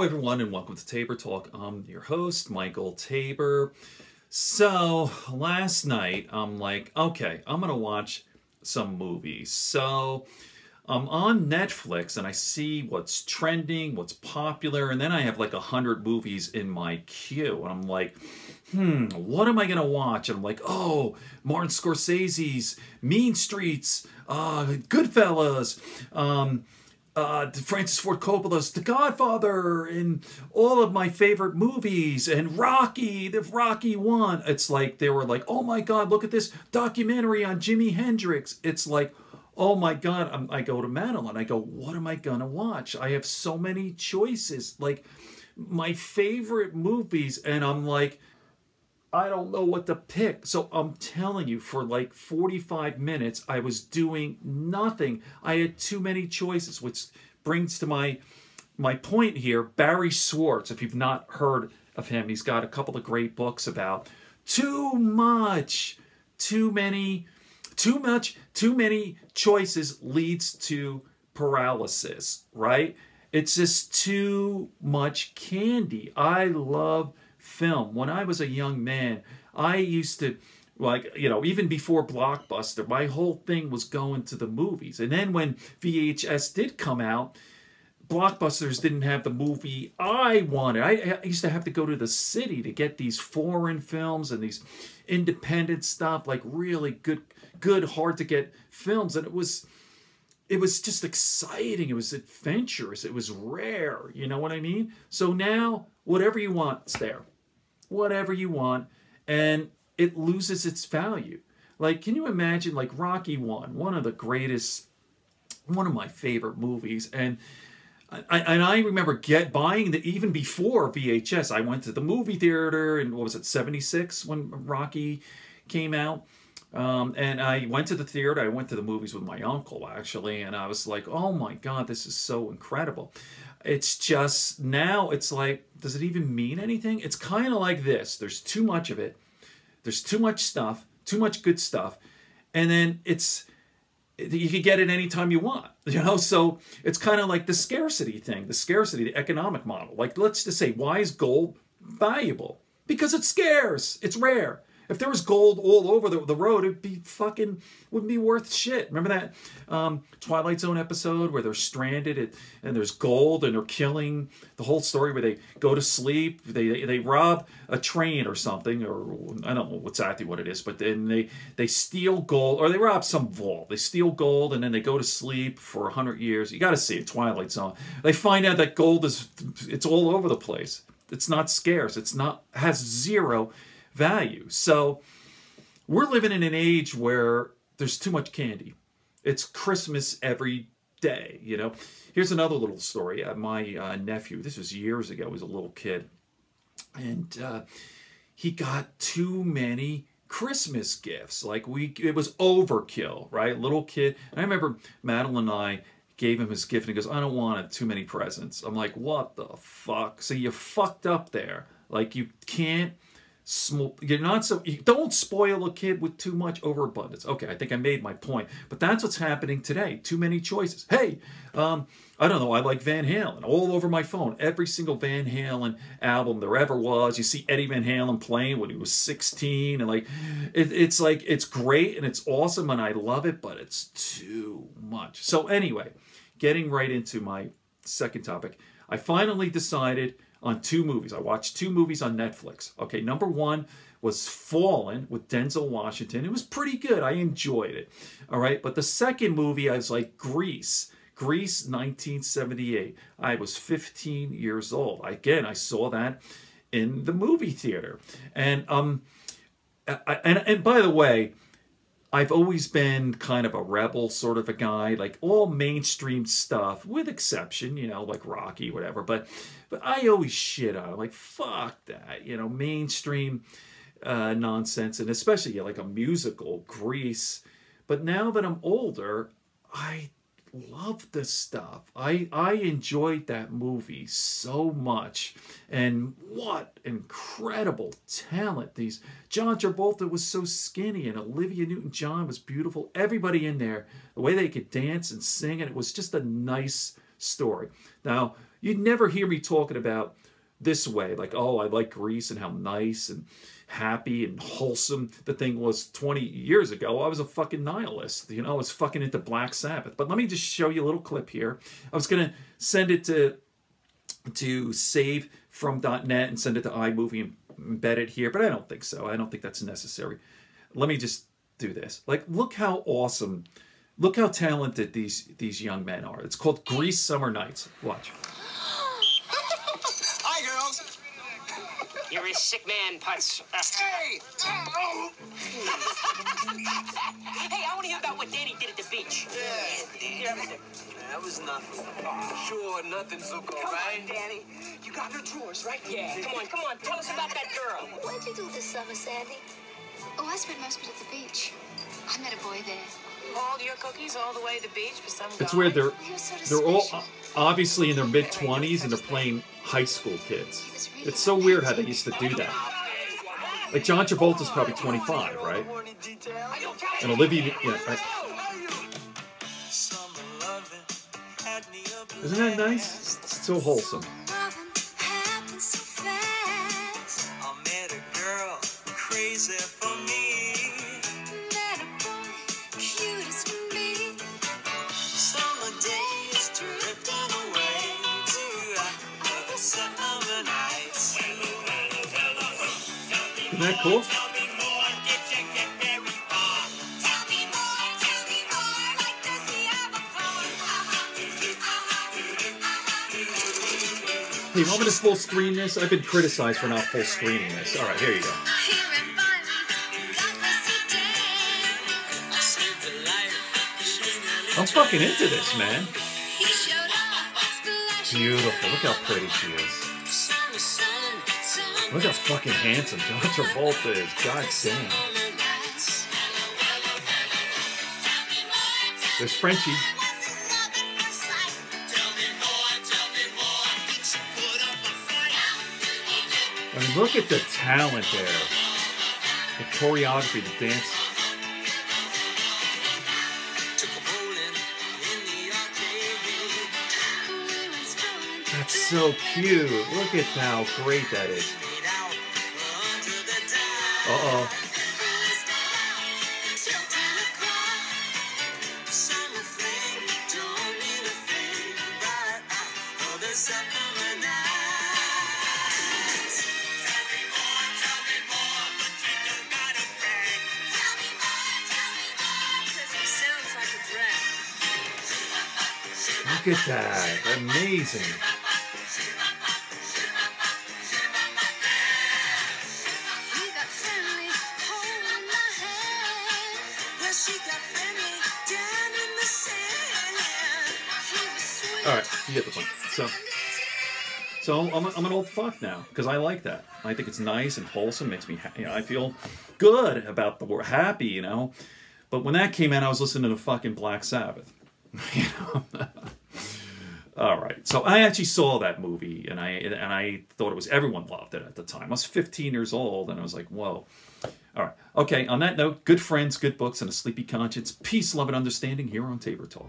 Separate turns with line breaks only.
Hello everyone and welcome to Tabor Talk. I'm your host, Michael Tabor. So last night I'm like, okay, I'm gonna watch some movies. So I'm on Netflix and I see what's trending, what's popular, and then I have like 100 movies in my queue. And I'm like, what am I gonna watch? And I'm like, oh, Martin Scorsese's Mean Streets, Goodfellas, Francis Ford Coppola's The Godfather, and all of my favorite movies, and Rocky, the Rocky 1. It's like they were like, oh my God, look at this documentary on Jimi Hendrix. It's like, oh my God. I go to Madeline. I go, what am I gonna watch? I have so many choices, like my favorite movies, and I'm like, I don't know what to pick. So I'm telling you, for like 45 minutes, I was doing nothing. I had too many choices, which brings to my point here. Barry Schwartz, if you've not heard of him, he's got a couple of great books about too many choices leads to paralysis, right? It's just too much candy. I love film. When I was a young man, I used to, like, even before Blockbuster, my whole thing was going to the movies. And then when VHS did come out, Blockbusters didn't have the movie I wanted. I used to have to go to the city to get these foreign films and these independent stuff, like really good, hard to get films. And it was just exciting. It was adventurous. It was rare. You know what I mean? So now, whatever you want, it's there. Whatever you want, and it loses its value. Like, can you imagine, like, Rocky 1, one of my favorite movies, and I remember buying even before VHS. I went to the movie theater, and what was it, 76 when Rocky came out. And I went to the theater. I went to the movies with my uncle, actually, and I was like, oh my God, this is so incredible. It's just, now it's like, does it even mean anything? It's kind of like this. There's too much of it. There's too much stuff, too much good stuff. And then you can get it anytime you want, So it's kind of like the scarcity thing, the economic model. Like, let's just say, why is gold valuable? Because it's scarce, it's rare. If there was gold all over the road, wouldn't be worth shit. Remember that Twilight Zone episode where they're stranded and there's gold and they're killing, the whole story where they go to sleep, they rob a train or something, or I don't know exactly what it is, but then they steal gold, or they rob some vault. They steal gold and then they go to sleep for 100 years. You got to see it, Twilight Zone. They find out that gold it's all over the place. It's not scarce. Has zero value. So we're living in an age where there's too much candy. It's Christmas every day, Here's another little story. My nephew, this was years ago, he was a little kid, and he got too many Christmas gifts. Like, it was overkill, right? Little kid. And I remember Madeline and I gave him his gift, and he goes, I don't want too many presents. I'm like, what the fuck? So you fucked up there. Like, you can't, you don't spoil a kid with too much overabundance. Okay, I think I made my point, but that's what's happening today. Too many choices. Hey, I don't know, I like Van Halen all over my phone. Every single Van Halen album there ever was. You see Eddie Van Halen playing when he was 16, and like it's like, it's great and it's awesome and I love it, but it's too much. So anyway, getting right into my second topic, I finally decided on two movies. I watched two movies on Netflix. Okay, number one was Fallen with Denzel Washington. It was pretty good. I enjoyed it. All right, but the second movie, I was like, Grease 1978. I was 15 years old. Again, I saw that in the movie theater. And and by the way, I've always been kind of a rebel sort of a guy, like all mainstream stuff, with exception, like Rocky, whatever. But I always shit on it, like, fuck that, mainstream nonsense, and especially like a musical, Grease. But now that I'm older, I love this stuff. I enjoyed that movie so much, and what incredible talent. John Travolta was so skinny, and Olivia Newton-John was beautiful. Everybody in there, the way they could dance and sing, and it was just a nice story. Now, You'd never hear me talking about this way, like, oh, I like Grease and how nice and happy and wholesome the thing was 20 years ago. I was a fucking nihilist, you know, I was fucking into Black Sabbath. But let me just show you a little clip here. I was going to send it to save from .net and send it to iMovie and embed it here, but I don't think so. I don't think that's necessary. Let me just do this. Like, look how awesome, look how talented these young men are. It's called Grease Summer Nights. Watch.
Hi, girls.
You're a sick man, Putz.
Hey! Oh.
Hey, I want to hear about what Danny did at the beach.
Yeah. That was nothing. Sure, nothing, Zuko, right?
Come on, Danny. You got her drawers, right? Yeah. Come on. Tell us about that girl.
What'd you do this summer, Sandy? Oh, I spent most of it at the beach. I met a boy there.
Hauled your cookies all the way to the beach for some guy.
It's weird. They're all
special.
obviously in their mid-20s and they're playing high school kids. It's so weird how they used to do that. Like John Travolta's probably 25, right? And Olivia, yeah, right. Isn't that nice? It's so wholesome. Isn't that cool? Hey, you want me to full screen this? I've been criticized for not full screening this. All right, here you go. I'm fucking into this, man. Beautiful. Look how pretty she is. Look how fucking handsome John Travolta is. God damn. There's Frenchie. I mean, look at the talent there. The choreography, the dance. That's so cute. Look at how great that is. Uh-oh. Look at that. Amazing. All right, you get the point. So I'm an old fuck now because I like that. I think it's nice and wholesome. Makes me, I feel good about the word happy, you know. But when that came out, I was listening to fucking Black Sabbath. You know. All right, so I actually saw that movie, and I thought it was, everyone loved it at the time. I was 15 years old, and I was like, whoa. All right, okay. On that note, good friends, good books, and a sleepy conscience. Peace, love, and understanding here on Tabor Talk.